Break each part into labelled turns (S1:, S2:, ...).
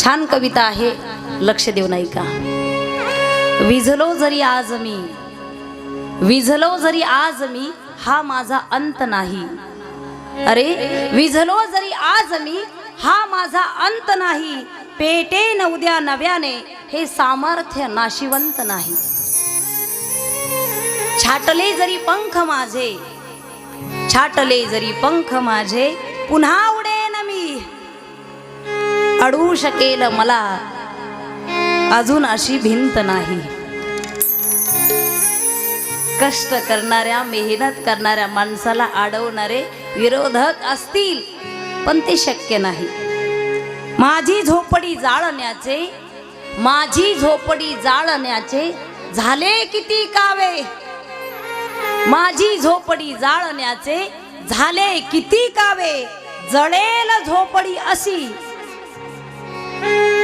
S1: छान कविता आहे, लक्ष देऊन ऐका। विझलो जरी आज मी, विझलो जरी आज मी, हा माझा अंत नाही। अरे विझलो जरी आज मी, हा माझा अंत नाही। पेटेन उद्या नव्याने, हे सामर्थ्य नाशिवंत नाही। छाटले जरी पंख माझे, छाटले जरी पंख माझे, पुन्हा उडेन मी। अडवू शकेल मला अजून अशी भिंत नाही। कष्ट करणाऱ्या, मेहनत करणाऱ्या माणसाला अडवणारे विरोधक असतील, पण ते शक्य नाही। माझी झोपडी जाळण्याचे, माझी झोपडी जाळण्याचे झाले किती कावे। माझी झोपडी जाळण्याचे झाले किती कावे। जळेल झोपडी अशी,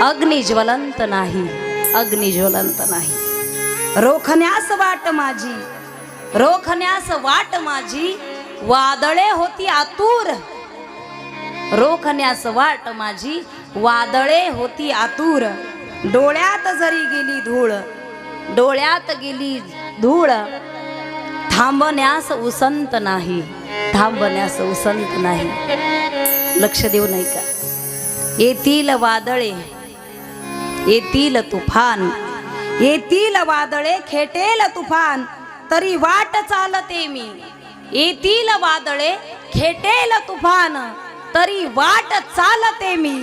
S1: अग्नी ज्वलंत नाही, अग्नी ज्वलंत नाही। रोखण्यास वाट माझी, रोखण्यास वाट माझी, वादळे होती आतुर। रोखण्यास वाट माझी, वादळे होती आतुर। डोळ्यात जरी गेली धूळ, डोळ्यात गेली धूळ, थांबण्यास उसंत नाही, थांबण्यास उसंत नाही। लक्ष देऊन ऐका। येतील वादळे, येतील तुफान, येतील वादळे, खेटेल तुफान, तरी वाट चालते मी। येतील वादळे, खेटेल तुफान, तरी वाट चालते मी।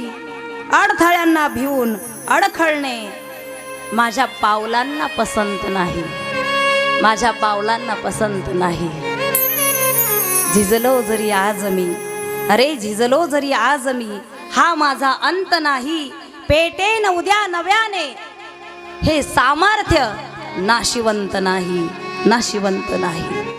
S1: अडथळ्यांना भिवून अडखळणे माझ्या पावलांना पसंत नाही, माझ्या पावलांना पसंत नाही। झिजलो जरी आज मी, अरे झिजलो जरी आज मी, हा माझा अंत नाही। पेटेन उद्या नव्याने, हे सामर्थ्य नाशिवंत नाही, नाशिवंत नाही।